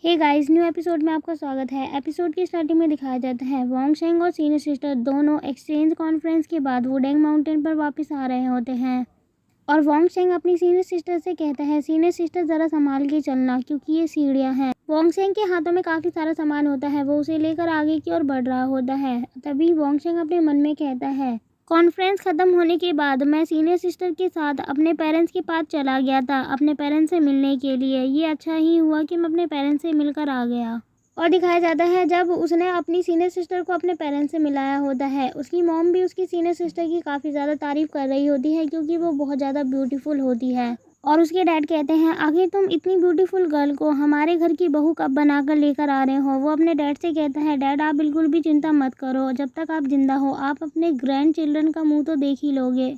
Hey guys, new episode में आपका स्वागत है। एपिसोड की स्टार्टिंग में दिखाया जाता है वोंग शेंग और सीनियर सिस्टर दोनों एक्सचेंज कॉन्फ्रेंस के बाद वुडेंग माउंटेन पर वापस आ रहे होते हैं और वोंग शेंग अपनी सीनियर सिस्टर से कहता है, सीनियर सिस्टर ज़रा संभाल के चलना क्योंकि ये सीढ़ियाँ हैं। वोंग शेंग के हाथों में काफ़ी सारा सामान होता है, वो उसे लेकर आगे की ओर बढ़ रहा होता है। तभी वोंग शेंग अपने मन में कहता है, कॉन्फ्रेंस ख़त्म होने के बाद मैं सीनियर सिस्टर के साथ अपने पेरेंट्स के पास चला गया था अपने पेरेंट्स से मिलने के लिए। ये अच्छा ही हुआ कि मैं अपने पेरेंट्स से मिलकर आ गया। और दिखाया जाता है जब उसने अपनी सीनियर सिस्टर को अपने पेरेंट्स से मिलाया होता है, उसकी मॉम भी उसकी सीनियर सिस्टर की काफ़ी ज़्यादा तारीफ़ कर रही होती है क्योंकि वो बहुत ज़्यादा ब्यूटीफुल होती है। और उसके डैड कहते हैं, आखिर तुम इतनी ब्यूटीफुल गर्ल को हमारे घर की बहू कब बनाकर लेकर आ रहे हो। वो अपने डैड से कहता है, डैड आप बिल्कुल भी चिंता मत करो, जब तक आप जिंदा हो आप अपने ग्रैंड चिल्ड्रन का मुंह तो देख ही लोगे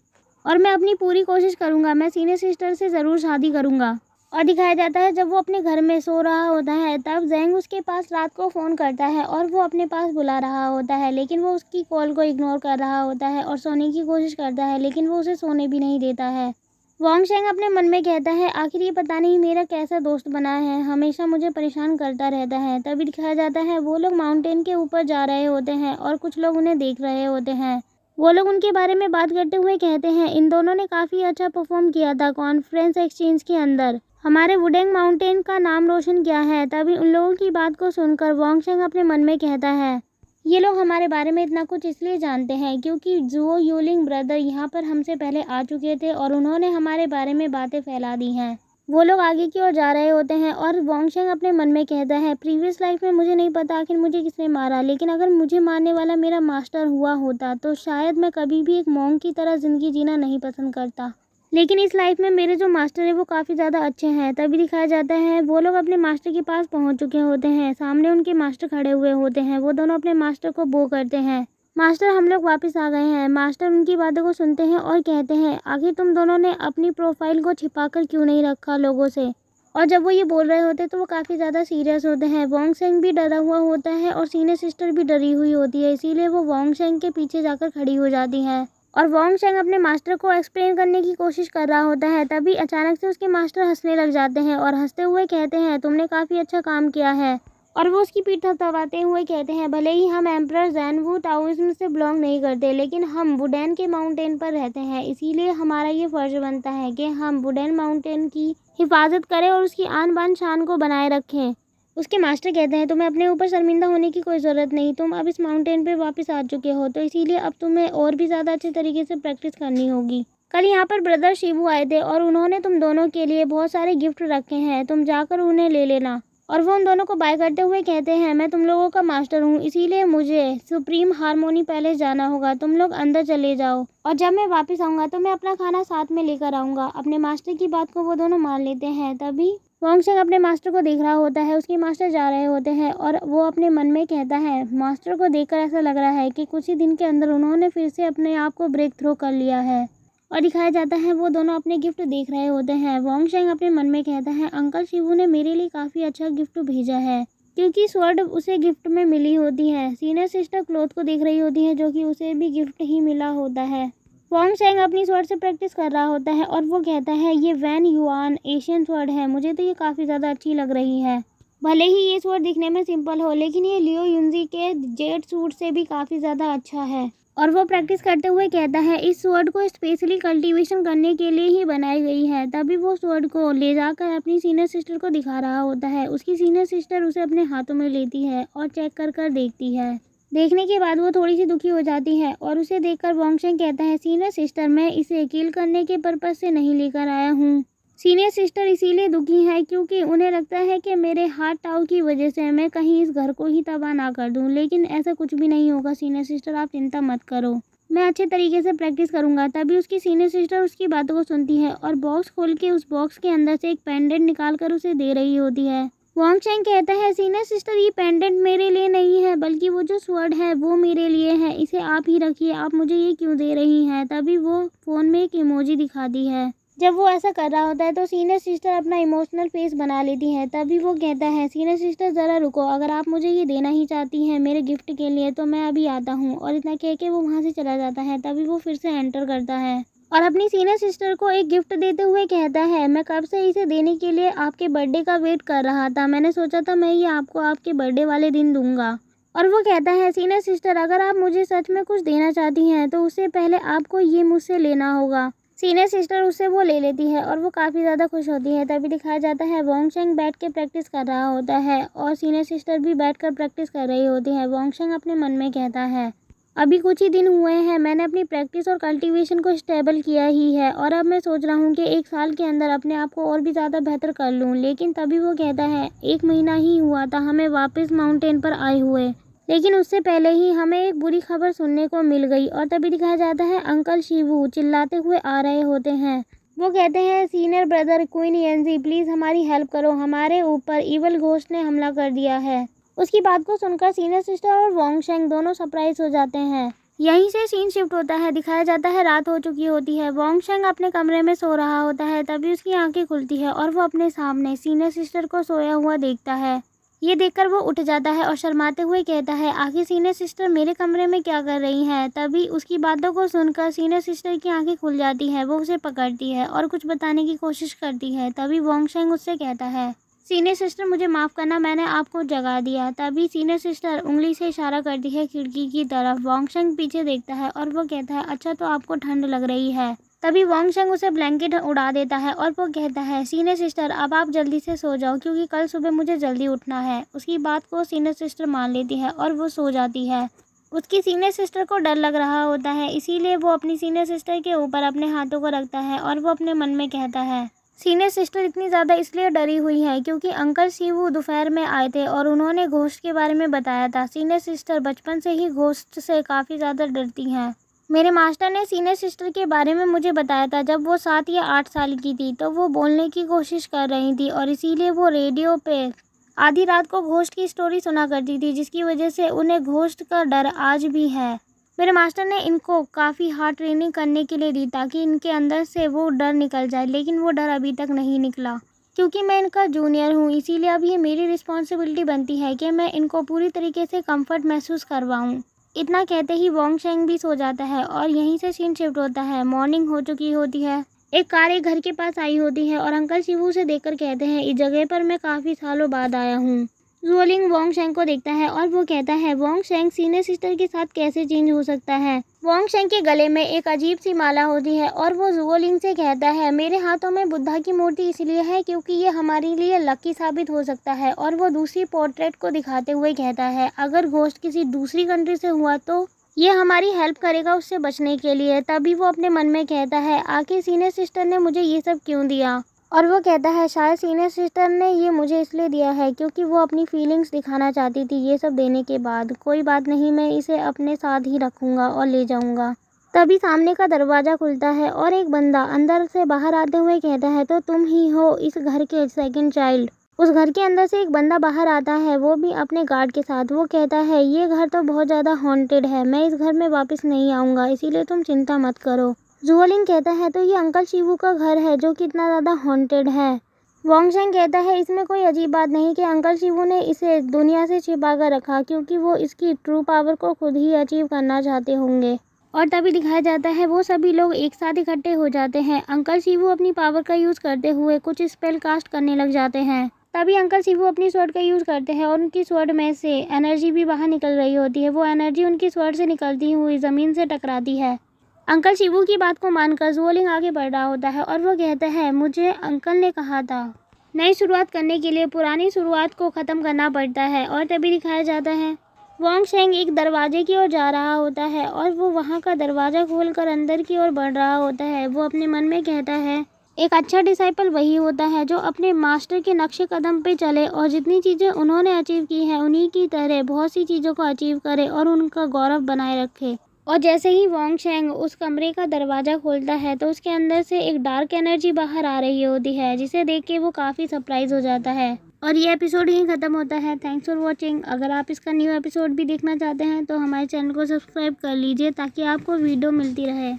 और मैं अपनी पूरी कोशिश करूँगा, मैं सीनियर सिस्टर से ज़रूर शादी करूँगा। और दिखाया जाता है जब वो अपने घर में सो रहा होता है तब ज़ैंग उसके पास रात को फ़ोन करता है और वो अपने पास बुला रहा होता है, लेकिन वो उसकी कॉल को इग्नोर कर रहा होता है और सोने की कोशिश करता है, लेकिन वो उसे सोने भी नहीं देता है। वोंग शेंग अपने मन में कहता है, आखिर ये पता नहीं मेरा कैसा दोस्त बना है, हमेशा मुझे परेशान करता रहता है। तभी दिखाया जाता है वो लोग माउंटेन के ऊपर जा रहे होते हैं और कुछ लोग उन्हें देख रहे होते हैं। वो लोग उनके बारे में बात करते हुए कहते हैं, इन दोनों ने काफ़ी अच्छा परफॉर्म किया था कॉन्फ्रेंस एक्सचेंज के अंदर, हमारे वुडेंग माउंटेन का नाम रोशन किया है। तभी उन लोगों की बात को सुनकर वोंग शेंग अपने मन में कहता है, ये लोग हमारे बारे में इतना कुछ इसलिए जानते हैं क्योंकि जुओ यूलिंग ब्रदर यहाँ पर हमसे पहले आ चुके थे और उन्होंने हमारे बारे में बातें फैला दी हैं। वो लोग आगे की ओर जा रहे होते हैं और वोंग शेंग अपने मन में कहता है, प्रीवियस लाइफ में मुझे नहीं पता आखिर मुझे किसने मारा, लेकिन अगर मुझे मारने वाला मेरा मास्टर हुआ होता तो शायद मैं कभी भी एक मॉन्क की तरह ज़िंदगी जीना नहीं पसंद करता, लेकिन इस लाइफ में मेरे जो मास्टर है वो काफ़ी ज़्यादा अच्छे हैं। तभी दिखाया जाता है वो लोग अपने मास्टर के पास पहुंच चुके होते हैं, सामने उनके मास्टर खड़े हुए होते हैं। वो दोनों अपने मास्टर को बो करते हैं, मास्टर हम लोग वापस आ गए हैं। मास्टर उनकी बातों को सुनते हैं और कहते हैं, आखिर तुम दोनों ने अपनी प्रोफाइल को छिपाकर क्यों नहीं रखा लोगों से। और जब वो ये बोल रहे होते तो वो काफ़ी ज़्यादा सीरियस होते हैं। वोंग शेंग भी डरा हुआ होता है और सीनियर सिस्टर भी डरी हुई होती है, इसीलिए वो वोंग शेंग के पीछे जाकर खड़ी हो जाती है और वोंग शेंग अपने मास्टर को एक्सप्लेन करने की कोशिश कर रहा होता है। तभी अचानक से उसके मास्टर हंसने लग जाते हैं और हंसते हुए कहते हैं, तुमने काफ़ी अच्छा काम किया है। और वो उसकी पीठ थपथपाते हुए कहते हैं, भले ही हम एम्परर ज़ैन-वू ताओइज्म से बिलोंग नहीं करते, लेकिन हम वुडेन के माउंटेन पर रहते हैं, इसीलिए हमारा ये फ़र्ज़ बनता है कि हम वुडेन माउंटेन की हिफाजत करें और उसकी आन बान शान को बनाए रखें। उसके मास्टर कहते हैं, तुम्हें अपने ऊपर शर्मिंदा होने की कोई ज़रूरत नहीं, तुम अब इस माउंटेन पे वापस आ चुके हो तो इसीलिए अब तुम्हें और भी ज़्यादा अच्छे तरीके से प्रैक्टिस करनी होगी। कल यहाँ पर ब्रदर शिबू आए थे और उन्होंने तुम दोनों के लिए बहुत सारे गिफ्ट रखे हैं, तुम जाकर उन्हें ले लेना। और वो उन दोनों को बाय करते हुए कहते हैं, मैं तुम लोगों का मास्टर हूँ, इसीलिए मुझे सुप्रीम हारमोनी पैलेस जाना होगा, तुम लोग अंदर चले जाओ और जब मैं वापस आऊँगा तो मैं अपना खाना साथ में लेकर आऊँगा। अपने मास्टर की बात को वो दोनों मान लेते हैं। तभी वोंग शेंग अपने मास्टर को देख रहा होता है, उसके मास्टर जा रहे होते हैं और वो अपने मन में कहता है, मास्टर को देखकर ऐसा लग रहा है कि कुछ ही दिन के अंदर उन्होंने फिर से अपने आप को ब्रेक थ्रू कर लिया है। और दिखाया जाता है वो दोनों अपने गिफ्ट देख रहे होते हैं। वोंग शेंग अपने मन में कहता है, अंकल शिबू ने मेरे लिए काफ़ी अच्छा गिफ्ट भेजा है क्योंकि स्वॉर्ड उसे गिफ्ट में मिली होती है। सीनियर सिस्टर क्लोथ को देख रही होती है जो कि उसे भी गिफ्ट ही मिला होता है। वोंग शेंग अपनी स्वॉर्ड से प्रैक्टिस कर रहा होता है और वो कहता है, ये वैन युआन एशियन स्वॉर्ड है, मुझे तो ये काफ़ी ज़्यादा अच्छी लग रही है। भले ही ये स्वॉर्ड दिखने में सिंपल हो, लेकिन ये लियो युनजी के जेड सूट से भी काफ़ी ज़्यादा अच्छा है। और वो प्रैक्टिस करते हुए कहता है, इस स्वॉर्ड को स्पेशली कल्टीवेशन करने के लिए ही बनाई गई है। तभी वो स्वॉर्ड को ले जाकर अपनी सीनियर सिस्टर को दिखा रहा होता है। उसकी सीनियर सिस्टर उसे अपने हाथों में लेती है और चेक कर कर देखती है। देखने के बाद वो थोड़ी सी दुखी हो जाती है और उसे देखकर वोंग शेंग कहता है, सीनियर सिस्टर मैं इसे किल करने के पर्पज़ से नहीं लेकर आया हूँ। सीनियर सिस्टर इसीलिए दुखी है क्योंकि उन्हें लगता है कि मेरे हार्ट टाउ की वजह से मैं कहीं इस घर को ही तबाह ना कर दूं, लेकिन ऐसा कुछ भी नहीं होगा सीनियर सिस्टर, आप चिंता मत करो, मैं अच्छे तरीके से प्रैक्टिस करूंगा। तभी उसकी सीनियर सिस्टर उसकी बातों को सुनती है और बॉक्स खोल के उस बॉक्स के अंदर से एक पेंडेंट निकाल कर उसे दे रही होती है। वोंग शेंग कहता है, सीनियर सिस्टर ये पेंडेंट मेरे लिए नहीं है, बल्कि वो जो स्वॉर्ड है वो मेरे लिए है, इसे आप ही रखिए, आप मुझे ये क्यों दे रही हैं। तभी वो फ़ोन में एक इमोजी दिखाती है। जब वो ऐसा कर रहा होता है तो सीनियर सिस्टर अपना इमोशनल फेस बना लेती है। तभी वो कहता है, सीनियर सिस्टर ज़रा रुको, अगर आप मुझे ये देना ही चाहती हैं मेरे गिफ्ट के लिए तो मैं अभी आता हूँ। और इतना कह के वो वहाँ से चला जाता है। तभी वो फिर से एंटर करता है और अपनी सीनियर सिस्टर को एक गिफ्ट देते हुए कहता है, मैं कब से इसे देने के लिए आपके बर्थडे का वेट कर रहा था। मैंने सोचा था मैं ये आपको आपके बर्थडे वाले दिन दूंगा। और वो कहता है, सीनियर सिस्टर अगर आप मुझे सच में कुछ देना चाहती हैं तो उससे पहले आपको ये मुझसे लेना होगा। सीनियर सिस्टर उससे वो ले लेती है और वो काफ़ी ज़्यादा खुश होती है। तभी दिखाया जाता है वॉन्गशेंग बैठ के प्रैक्टिस कर रहा होता है और सीनियर सिस्टर भी बैठ कर प्रैक्टिस कर रही होती है। वॉन्गशेंग अपने मन में कहता है, अभी कुछ ही दिन हुए हैं, मैंने अपनी प्रैक्टिस और कल्टीवेशन को स्टेबल किया ही है और अब मैं सोच रहा हूँ कि 1 साल के अंदर अपने आप को और भी ज़्यादा बेहतर कर लूँ। लेकिन तभी वो कहता है, 1 महीना ही हुआ था हमें वापस माउंटेन पर आए हुए, लेकिन उससे पहले ही हमें एक बुरी खबर सुनने को मिल गई। और तभी दिखाया जाता है अंकल शिवू चिल्लाते हुए आ रहे होते हैं। वो कहते हैं, सीनियर ब्रदर क्वीन येंजी प्लीज़ हमारी हेल्प करो, हमारे ऊपर इवल घोस्ट ने हमला कर दिया है। उसकी बात को सुनकर सीनियर सिस्टर और वॉन्गशेंग दोनों सरप्राइज हो जाते हैं। यहीं से सीन शिफ्ट होता है। दिखाया जाता है रात हो चुकी होती है। वॉन्गशेंग अपने कमरे में सो रहा होता है। तभी उसकी आंखें खुलती है और वो अपने सामने सीनियर सिस्टर को सोया हुआ देखता है। ये देखकर वो उठ जाता है और शर्माते हुए कहता है, आखिर सीनियर सिस्टर मेरे कमरे में क्या कर रही हैं। तभी उसकी बातों को सुनकर सीनियर सिस्टर की आंखें खुल जाती है। वो उसे पकड़ती है और कुछ बताने की कोशिश करती है। तभी वॉन्गशेंग उससे कहता है, सीनियर सिस्टर मुझे माफ़ करना, मैंने आपको जगा दिया। तभी सीनियर सिस्टर उंगली से इशारा करती है खिड़की की तरफ। वॉन्गशेंग पीछे देखता है और वो कहता है, अच्छा तो आपको ठंड लग रही है। तभी वॉन्गशेंग उसे ब्लैंकेट उड़ा देता है और वो कहता है, सीनियर सिस्टर अब आप जल्दी से सो जाओ क्योंकि कल सुबह मुझे जल्दी उठना है। उसकी बात को सीनियर सिस्टर मान लेती है और वो सो जाती है। उसकी सीनियर सिस्टर को डर लग रहा होता है, इसीलिए वो अपनी सीनियर सिस्टर के ऊपर अपने हाथों को रखता है और वो अपने मन में कहता है, सीनियर सिस्टर इतनी ज़्यादा इसलिए डरी हुई है क्योंकि अंकल शिवू दोपहर में आए थे और उन्होंने घोस्ट के बारे में बताया था। सीनियर सिस्टर बचपन से ही घोस्ट से काफ़ी ज़्यादा डरती हैं। मेरे मास्टर ने सीनियर सिस्टर के बारे में मुझे बताया था जब वो 7 या 8 साल की थी, तो वो बोलने की कोशिश कर रही थी और इसीलिए वो रेडियो पे आधी रात को घोस्ट की स्टोरी सुना करती थी, जिसकी वजह से उन्हें घोस्ट का डर आज भी है। मेरे मास्टर ने इनको काफ़ी हार्ड ट्रेनिंग करने के लिए दी ताकि इनके अंदर से वो डर निकल जाए, लेकिन वो डर अभी तक नहीं निकला। क्योंकि मैं इनका जूनियर हूँ, इसीलिए अब ये मेरी रिस्पॉन्सिबिलिटी बनती है कि मैं इनको पूरी तरीके से कंफर्ट महसूस करवाऊँ। इतना कहते ही वॉन्गशेंग भी सो जाता है और यहीं से सीन शिफ्ट होता है। मॉर्निंग हो चुकी होती है। एक कार एक घर के पास आई होती है और अंकल शिवू से देखकर कहते हैं, इस जगह पर मैं काफ़ी सालों बाद आया हूँ। जुओलिंग वॉन्गशेंग को देखता है और वो कहता है, वॉन्गशेंग सीनियर सिस्टर के साथ कैसे चेंज हो सकता है। वॉन्गशेंग के गले में एक अजीब सी माला होती है और वो जुओलिंग से कहता है, मेरे हाथों में बुद्धा की मूर्ति इसलिए है क्योंकि ये हमारे लिए लकी साबित हो सकता है। और वो दूसरी पोर्ट्रेट को दिखाते हुए कहता है, अगर घोस्ट किसी दूसरी कंट्री से हुआ तो ये हमारी हेल्प करेगा उससे बचने के लिए। तभी वो अपने मन में कहता है, आखिर सीनियर सिस्टर ने मुझे ये सब क्यों दिया। और वो कहता है, शायद सीनियर सिस्टर ने ये मुझे इसलिए दिया है क्योंकि वो अपनी फीलिंग्स दिखाना चाहती थी। ये सब देने के बाद कोई बात नहीं, मैं इसे अपने साथ ही रखूँगा और ले जाऊँगा। तभी सामने का दरवाज़ा खुलता है और एक बंदा अंदर से बाहर आते हुए कहता है, तो तुम ही हो इस घर के सेकंड चाइल्ड। उस घर के अंदर से एक बंदा बाहर आता है, वो भी अपने गार्ड के साथ। वो कहता है, ये घर तो बहुत ज़्यादा हॉन्टेड है, मैं इस घर में वापस नहीं आऊँगा, इसीलिए तुम चिंता मत करो। जुओलिंग कहता है, तो ये अंकल शिवू का घर है जो कितना ज़्यादा हॉन्टेड है। वॉन्गशेंग कहता है, इसमें कोई अजीब बात नहीं कि अंकल शिवू ने इसे दुनिया से छिपा कर रखा क्योंकि वो इसकी ट्रू पावर को खुद ही अचीव करना चाहते होंगे। और तभी दिखाया जाता है वो सभी लोग एक साथ इकट्ठे हो जाते हैं। अंकल शिवू अपनी पावर का यूज़ करते हुए कुछ स्पेल कास्ट करने लग जाते हैं। तभी अंकल शिवू अपनी स्वॉर्ड का यूज़ करते हैं और उनकी स्वॉर्ड में से एनर्जी भी बाहर निकल रही होती है। वो एनर्जी उनकी स्वॉर्ड से निकलती हुई ज़मीन से टकराती है। अंकल शिवू की बात को मानकर जुओलिंग आगे बढ़ रहा होता है और वो कहता है, मुझे अंकल ने कहा था नई शुरुआत करने के लिए पुरानी शुरुआत को ख़त्म करना पड़ता है। और तभी दिखाया जाता है वॉन्गशेंग एक दरवाजे की ओर जा रहा होता है और वो वहाँ का दरवाज़ा खोलकर अंदर की ओर बढ़ रहा होता है। वो अपने मन में कहता है, एक अच्छा डिसाइपल वही होता है जो अपने मास्टर के नक्शे कदम पे चले और जितनी चीज़ें उन्होंने अचीव की हैं उन्हीं की तरह बहुत सी चीज़ों को अचीव करे और उनका गौरव बनाए रखे। और जैसे ही वॉन्गशेंग उस कमरे का दरवाज़ा खोलता है तो उसके अंदर से एक डार्क एनर्जी बाहर आ रही होती है, जिसे देख के वो काफ़ी सरप्राइज हो जाता है। और ये एपिसोड यहीं ख़त्म होता है। Thanks for watching. अगर आप इसका न्यू एपिसोड भी देखना चाहते हैं तो हमारे चैनल को सब्सक्राइब कर लीजिए ताकि आपको वीडियो मिलती रहे।